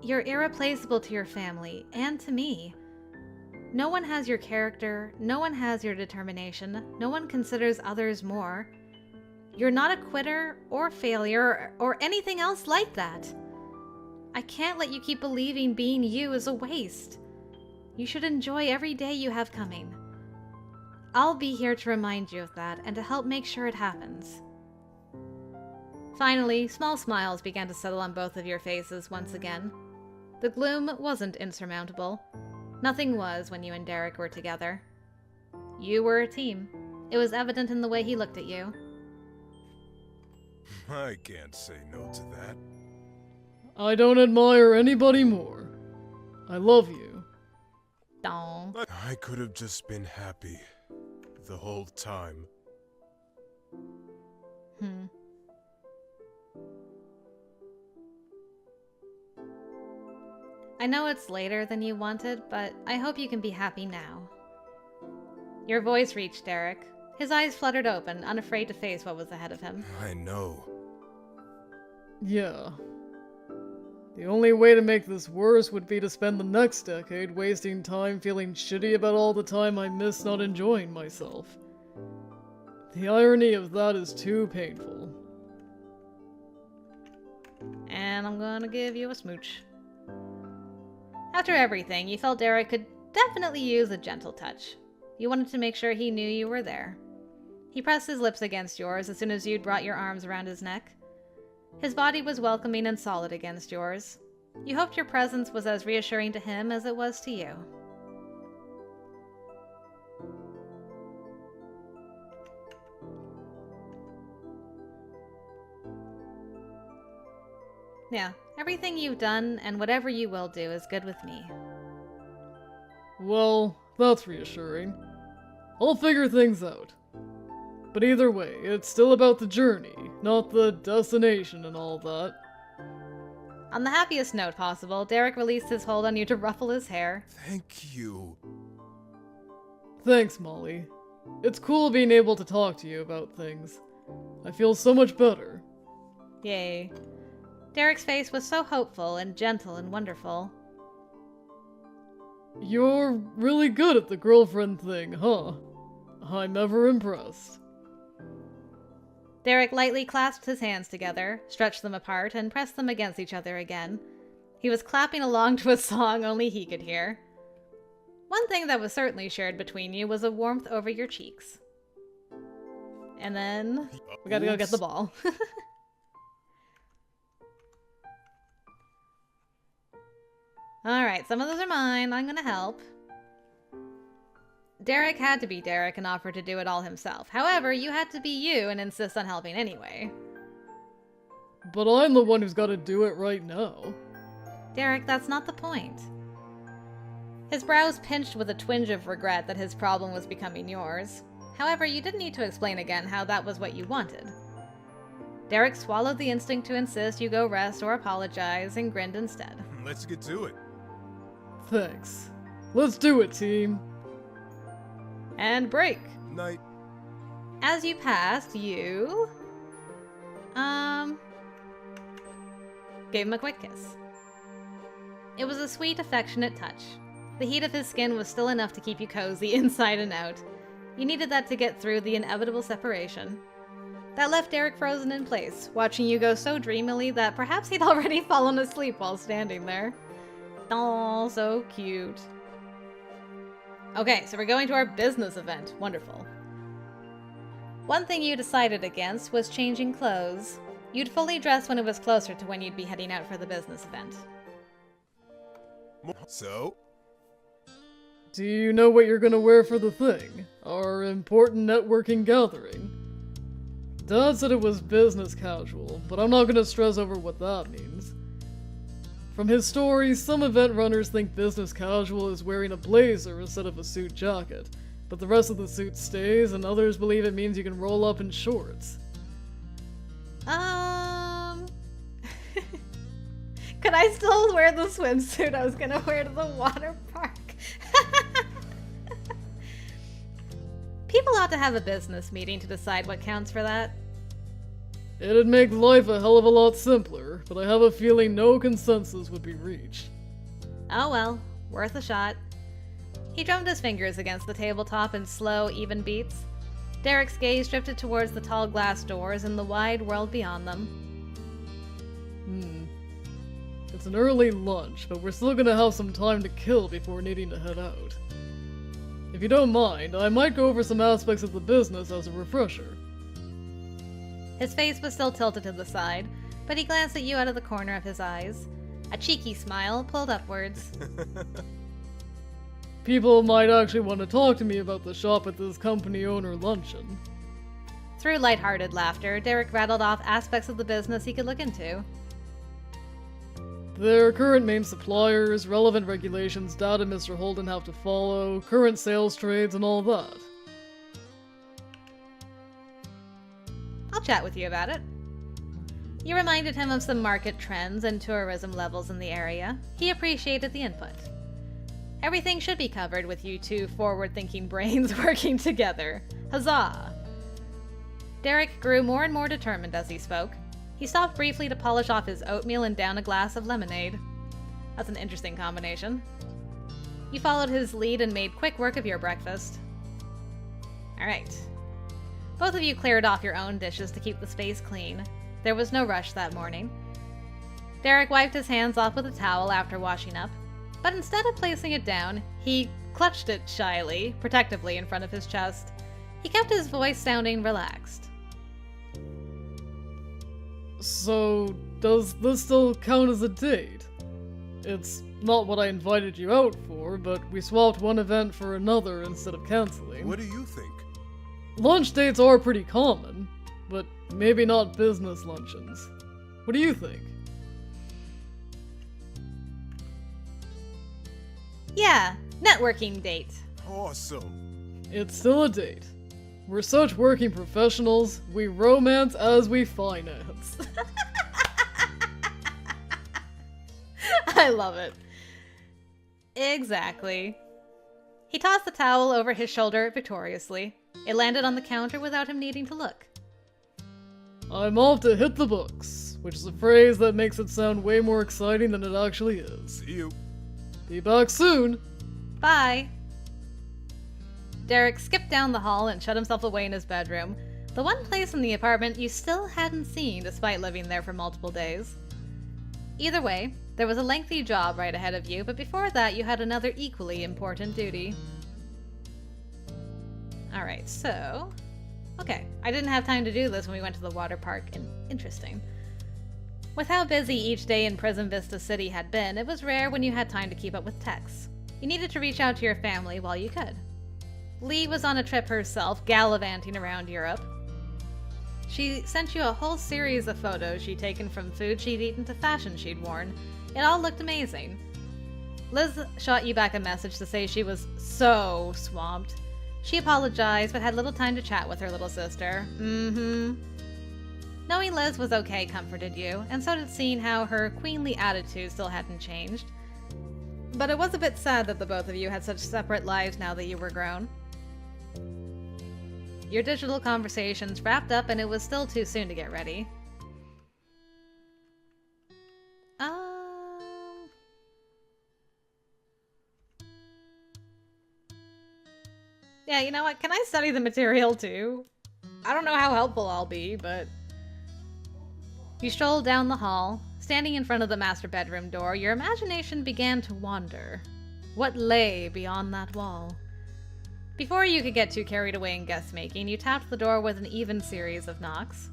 You're irreplaceable to your family, and to me. No one has your character, no one has your determination, no one considers others more. You're not a quitter, or failure, or anything else like that. I can't let you keep believing being you is a waste. You should enjoy every day you have coming. I'll be here to remind you of that and to help make sure it happens. Finally, small smiles began to settle on both of your faces once again. The gloom wasn't insurmountable. Nothing was when you and Derek were together. You were a team. It was evident in the way he looked at you. I can't say no to that. I don't admire anybody more. I love you. Aw. I could have just been happy the whole time. I know it's later than you wanted, but I hope you can be happy now. Your voice reached Derek. His eyes fluttered open, unafraid to face what was ahead of him. I know. Yeah. The only way to make this worse would be to spend the next decade wasting time feeling shitty about all the time I miss not enjoying myself. The irony of that is too painful. And I'm gonna give you a smooch. After everything, you felt Derek could definitely use a gentle touch. You wanted to make sure he knew you were there. He pressed his lips against yours as soon as you'd brought your arms around his neck. His body was welcoming and solid against yours. You hoped your presence was as reassuring to him as it was to you. Yeah, everything you've done and whatever you will do is good with me. Well, that's reassuring. I'll figure things out. But either way, it's still about the journey, not the destination and all that. On the happiest note possible, Derek released his hold on you to ruffle his hair. Thank you. Thanks, Molly. It's cool being able to talk to you about things. I feel so much better. Yay. Derek's face was so hopeful and gentle and wonderful. You're really good at the girlfriend thing, huh? I'm ever impressed. Derek lightly clasped his hands together, stretched them apart, and pressed them against each other again. He was clapping along to a song only he could hear. One thing that was certainly shared between you was a warmth over your cheeks. And then we gotta go get the ball. Alright, some of those are mine. I'm gonna help. Derek had to be Derek and offer to do it all himself. However, you had to be you and insist on helping anyway. But I'm the one who's gotta do it right now. Derek, that's not the point. His brows pinched with a twinge of regret that his problem was becoming yours. However, you didn't need to explain again how that was what you wanted. Derek swallowed the instinct to insist you go rest or apologize and grinned instead. Let's get to it. Thanks. Let's do it, team. And break. Night. As you passed, you... gave him a quick kiss. It was a sweet, affectionate touch. The heat of his skin was still enough to keep you cozy inside and out. You needed that to get through the inevitable separation. That left Derek frozen in place, watching you go so dreamily that perhaps he'd already fallen asleep while standing there. Aw, so cute. Okay, so we're going to our business event. Wonderful. One thing you decided against was changing clothes. You'd fully dress when it was closer to when you'd be heading out for the business event. So? Do you know what you're gonna wear for the thing? Our important networking gathering? Dad said it was business casual, but I'm not gonna stress over what that means. From his stories, some event runners think business casual is wearing a blazer instead of a suit jacket, but the rest of the suit stays, and others believe it means you can roll up in shorts. Could I still wear the swimsuit I was gonna wear to the water park? People ought to have a business meeting to decide what counts for that. It'd make life a hell of a lot simpler, but I have a feeling no consensus would be reached. Oh well, worth a shot. He drummed his fingers against the tabletop in slow, even beats. Derek's gaze drifted towards the tall glass doors and the wide world beyond them. It's an early lunch, but we're still gonna have some time to kill before needing to head out. If you don't mind, I might go over some aspects of the business as a refresher. His face was still tilted to the side, but he glanced at you out of the corner of his eyes. A cheeky smile pulled upwards. People might actually want to talk to me about the shop at this company owner luncheon. Through light-hearted laughter, Derek rattled off aspects of the business he could look into. Their current main suppliers, relevant regulations data Mr. Holden have to follow, current sales trades, and all that. I'll chat with you about it. You reminded him of some market trends and tourism levels in the area. He appreciated the input. Everything should be covered with you two forward-thinking brains working together. Huzzah! Derek grew more and more determined as he spoke. He stopped briefly to polish off his oatmeal and down a glass of lemonade. That's an interesting combination. You followed his lead and made quick work of your breakfast. Alright. Both of you cleared off your own dishes to keep the space clean. There was no rush that morning. Derek wiped his hands off with a towel after washing up, but instead of placing it down, he clutched it shyly, protectively in front of his chest. He kept his voice sounding relaxed. So, does this still count as a date? It's not what I invited you out for, but we swapped one event for another instead of canceling. What do you think? Lunch dates are pretty common, but maybe not business luncheons. What do you think? Yeah, networking date. Awesome. It's still a date. We're such working professionals, we romance as we finance. I love it. Exactly. He tossed the towel over his shoulder victoriously. It landed on the counter without him needing to look. I'm off to hit the books, which is a phrase that makes it sound way more exciting than it actually is. See you. Be back soon! Bye. Derek skipped down the hall and shut himself away in his bedroom, the one place in the apartment you still hadn't seen despite living there for multiple days. Either way, there was a lengthy job right ahead of you, but before that you had another equally important duty. Alright, so... Okay, I didn't have time to do this when we went to the water park, and interesting. With how busy each day in Prison Vista City had been, it was rare when you had time to keep up with texts. You needed to reach out to your family while you could. Lee was on a trip herself, gallivanting around Europe. She sent you a whole series of photos she'd taken from food she'd eaten to fashion she'd worn. It all looked amazing. Liz shot you back a message to say she was so swamped. She apologized, but had little time to chat with her little sister. Knowing Liz was okay comforted you, and so did seeing how her queenly attitude still hadn't changed. But it was a bit sad that the both of you had such separate lives now that you were grown. Your digital conversations wrapped up and it was still too soon to get ready. Yeah, you know what? Can I study the material too? I don't know how helpful I'll be, but... You strolled down the hall. Standing in front of the master bedroom door, your imagination began to wander. What lay beyond that wall? Before you could get too carried away in guess-making, you tapped the door with an even series of knocks.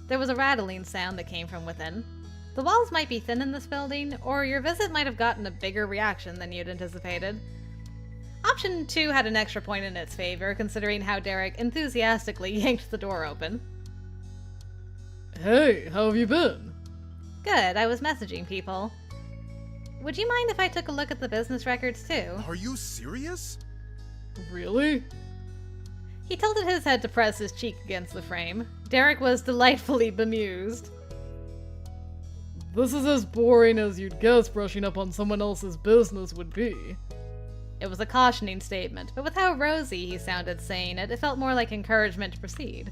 There was a rattling sound that came from within. The walls might be thin in this building, or your visit might have gotten a bigger reaction than you'd anticipated. Option 2 had an extra point in its favor, considering how Derek enthusiastically yanked the door open. Hey, how have you been? Good, I was messaging people. Would you mind if I took a look at the business records too? Are you serious? Really? He tilted his head to press his cheek against the frame. Derek was delightfully bemused. This is as boring as you'd guess brushing up on someone else's business would be. It was a cautioning statement, but with how rosy he sounded saying it, it felt more like encouragement to proceed.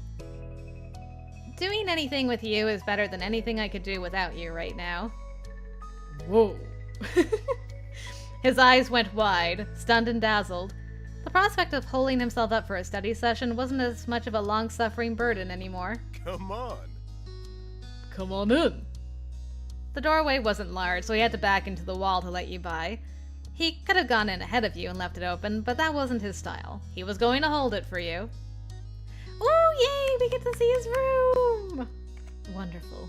Doing anything with you is better than anything I could do without you right now. Whoa. His eyes went wide, stunned and dazzled. The prospect of holding himself up for a study session wasn't as much of a long-suffering burden anymore. Come on. Come on in. The doorway wasn't large, so he had to back into the wall to let you by. He could have gone in ahead of you and left it open, but that wasn't his style. He was going to hold it for you. Ooh, yay! We get to see his room! Wonderful.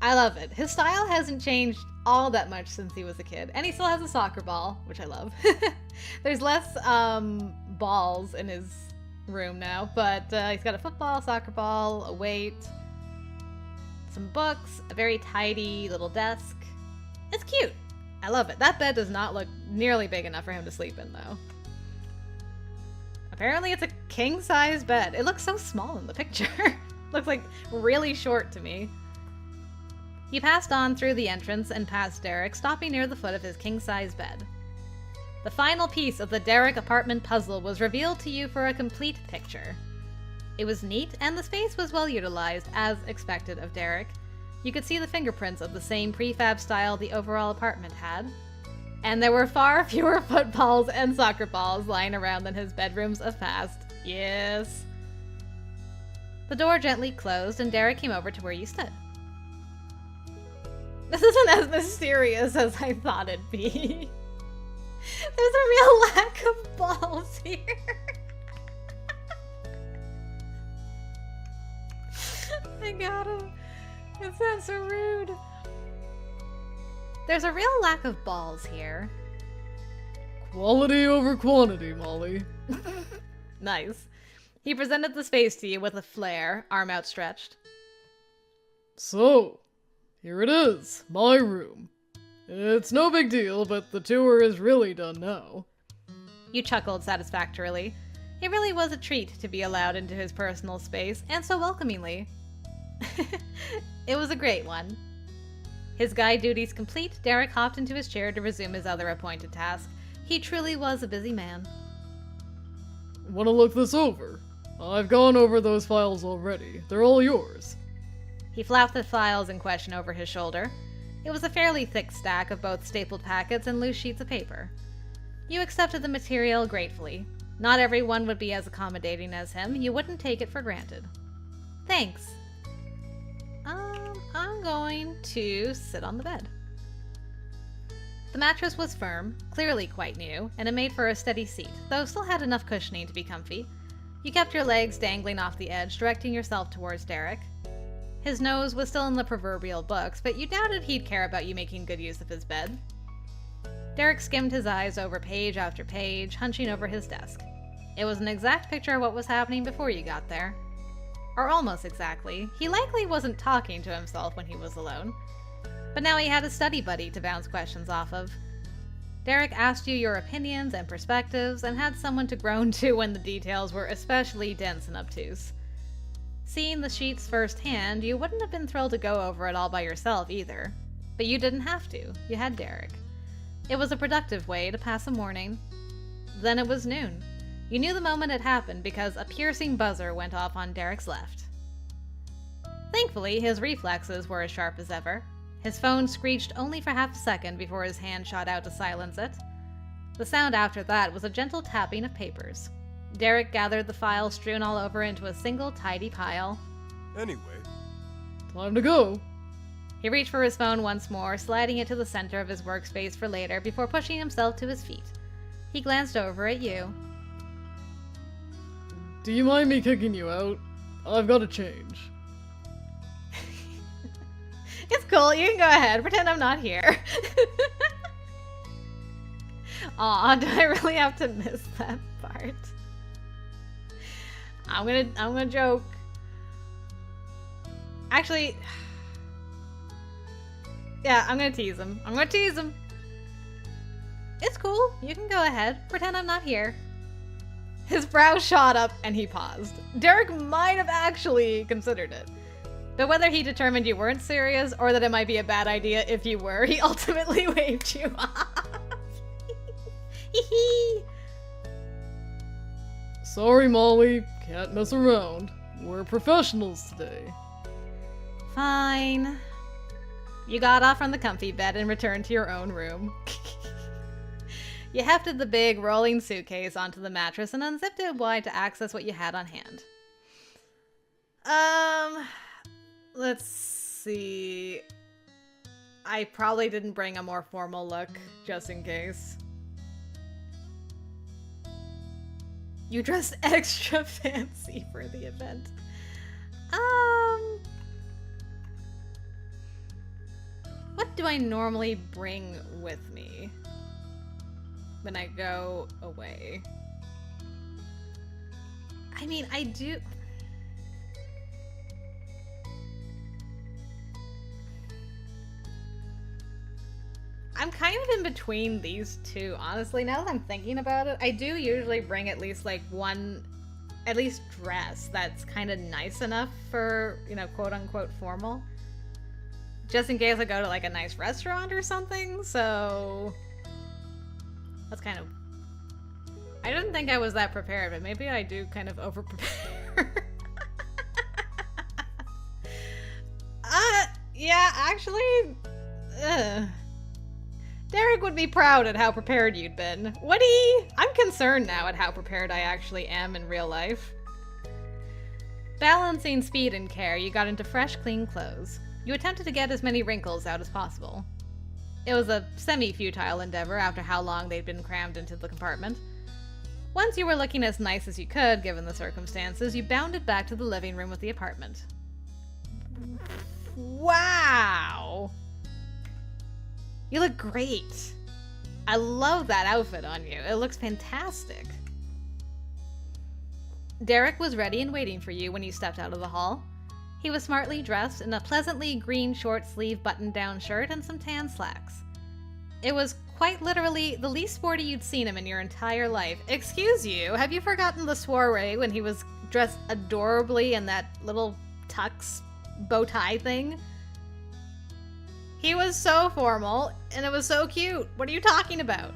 I love it. His style hasn't changed all that much since he was a kid. And he still has a soccer ball, which I love. There's less balls in his room now, but he's got a football, soccer ball, a weight, some books, a very tidy little desk. It's cute. I love it. That bed does not look nearly big enough for him to sleep in, though. Apparently it's a king-size bed. It looks so small in the picture. Looks like really short to me. He passed on through the entrance and past Derek, stopping near the foot of his king-size bed. The final piece of the Derek apartment puzzle was revealed to you for a complete picture. It was neat, and the space was well utilized, as expected of Derek. You could see the fingerprints of the same prefab style the overall apartment had. And there were far fewer footballs and soccer balls lying around than his bedrooms of past. Yes. The door gently closed, and Derek came over to where you stood. This isn't as mysterious as I thought it'd be. There's a real lack of balls here. I got him. It sounds so rude. There's a real lack of balls here. Quality over quantity, Molly. Nice. He presented the space to you with a flair, arm outstretched. So, here it is, my room. It's no big deal, but the tour is really done now. You chuckled satisfactorily. It really was a treat to be allowed into his personal space, and so welcomingly. It was a great one. His guide duties complete, Derek hopped into his chair to resume his other appointed task. He truly was a busy man. Want to look this over? I've gone over those files already. They're all yours. He flapped the files in question over his shoulder. It was a fairly thick stack of both stapled packets and loose sheets of paper. You accepted the material gratefully. Not everyone would be as accommodating as him. You wouldn't take it for granted. Thanks. I'm going to sit on the bed. The mattress was firm, clearly quite new, and it made for a steady seat, though still had enough cushioning to be comfy. You kept your legs dangling off the edge, directing yourself towards Derek. His nose was still in the proverbial books, but you doubted he'd care about you making good use of his bed. Derek skimmed his eyes over page after page, hunching over his desk. It was an exact picture of what was happening before you got there. Or almost exactly. He likely wasn't talking to himself when he was alone. But now he had a study buddy to bounce questions off of. Derek asked you your opinions and perspectives, and had someone to groan to when the details were especially dense and obtuse. Seeing the sheets firsthand, you wouldn't have been thrilled to go over it all by yourself either. But you didn't have to. You had Derek. It was a productive way to pass a morning. Then it was noon. You knew the moment it happened because a piercing buzzer went off on Derek's left. Thankfully, his reflexes were as sharp as ever. His phone screeched only for half a second before his hand shot out to silence it. The sound after that was a gentle tapping of papers. Derek gathered the files strewn all over into a single tidy pile. Anyway, Time to go. He reached for his phone once more, sliding it to the center of his workspace for later before pushing himself to his feet. He glanced over at you. Do you mind me kicking you out? I've got to change. It's cool, you can go ahead. Pretend I'm not here. Aw, do I really have to miss that part? I'm gonna joke. Actually, yeah, I'm gonna tease him. It's cool. You can go ahead. Pretend I'm not here. His brow shot up and he paused. Derek might have actually considered it. But whether he determined you weren't serious or that it might be a bad idea if you were, he ultimately waved you off. Sorry, Molly. Can't mess around. We're professionals today. Fine. You got off from the comfy bed and returned to your own room. You hefted the big rolling suitcase onto the mattress and unzipped it wide to access what you had on hand. Let's see. I probably didn't bring a more formal look, just in case. You dressed extra fancy for the event. What do I normally bring with me when I go away? I mean, I do... I'm kind of in between these two, honestly. Now that I'm thinking about it, I do usually bring at least like one, at least dress that's kind of nice enough for, you know, quote unquote formal. Just in case I go to like a nice restaurant or something, so that's kind of... I didn't think I was that prepared, but maybe I do kind of over-prepare. Yeah, actually... Derek would be proud at how prepared you'd been. Would he? I'm concerned now at how prepared I actually am in real life. Balancing speed and care, you got into fresh, clean clothes. You attempted to get as many wrinkles out as possible. It was a semi-futile endeavor after how long they'd been crammed into the compartment. Once you were looking as nice as you could, given the circumstances, you bounded back to the living room of the apartment. Wow! You look great. I love that outfit on you. It looks fantastic. Derek was ready and waiting for you when you stepped out of the hall. He was smartly dressed in a pleasantly green short-sleeve button-down shirt and some tan slacks. It was quite literally the least sporty you'd seen him in your entire life. Excuse you, have you forgotten the soiree when he was dressed adorably in that little tux bow tie thing? He was so formal, and it was so cute. What are you talking about?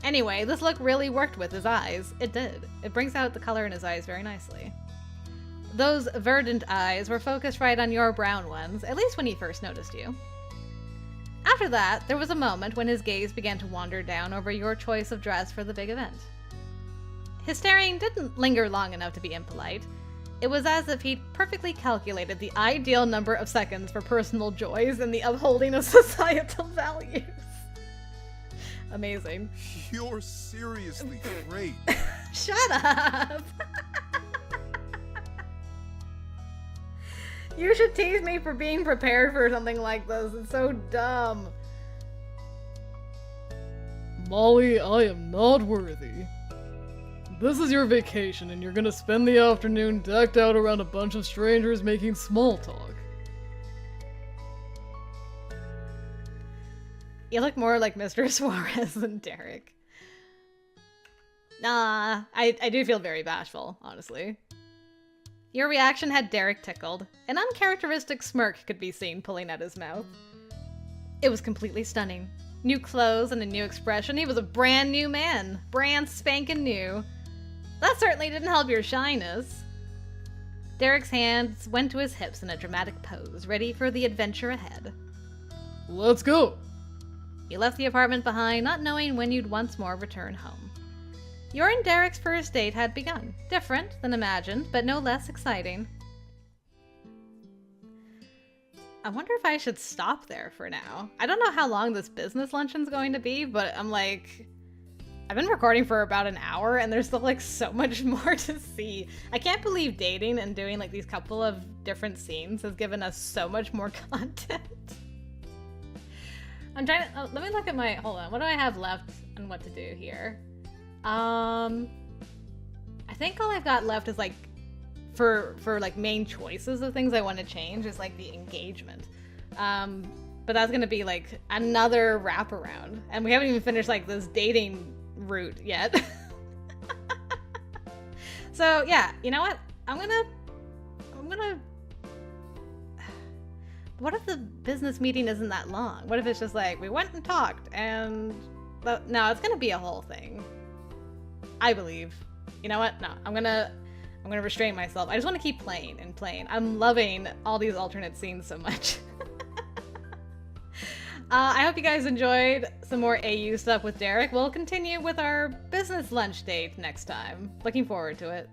Anyway, this look really worked with his eyes. It did. It brings out the color in his eyes very nicely. Those verdant eyes were focused right on your brown ones, at least when he first noticed you. After that, there was a moment when his gaze began to wander down over your choice of dress for the big event. His staring didn't linger long enough to be impolite. It was as if he'd perfectly calculated the ideal number of seconds for personal joys and the upholding of societal values. Amazing. You're seriously great. Shut up! You should tease me for being prepared for something like this. It's so dumb. Molly, I am not worthy. This is your vacation, and you're gonna spend the afternoon decked out around a bunch of strangers making small talk. You look more like Mr. Suarez than Derek. Nah, I do feel very bashful, honestly. Your reaction had Derek tickled. An uncharacteristic smirk could be seen pulling at his mouth. It was completely stunning. New clothes and a new expression. He was a brand new man. Brand spanking new. That certainly didn't help your shyness. Derek's hands went to his hips in a dramatic pose, ready for the adventure ahead. Let's go! You left the apartment behind, not knowing when you'd once more return home. Your and Derek's first date had begun. Different than imagined, but no less exciting. I wonder if I should stop there for now. I don't know how long this business luncheon's going to be, but I'm like... I've been recording for about an hour and there's still like so much more to see. I can't believe dating and doing like these couple of different scenes has given us so much more content. I'm trying to, let me look at my, hold on, what do I have left and what to do here? I think all I've got left is like, for like main choices of things I want to change is like the engagement. But that's gonna be like another wraparound. And we haven't even finished like this dating route yet. So yeah, you know what? I'm gonna what if the business meeting isn't that long? What if it's just like we went and talked and no, it's gonna be a whole thing. I believe. You know what? No, I'm gonna restrain myself. I just want to keep playing and playing. I'm loving all these alternate scenes so much. I hope you guys enjoyed some more AU stuff with Derek. We'll continue with our business lunch date next time. Looking forward to it.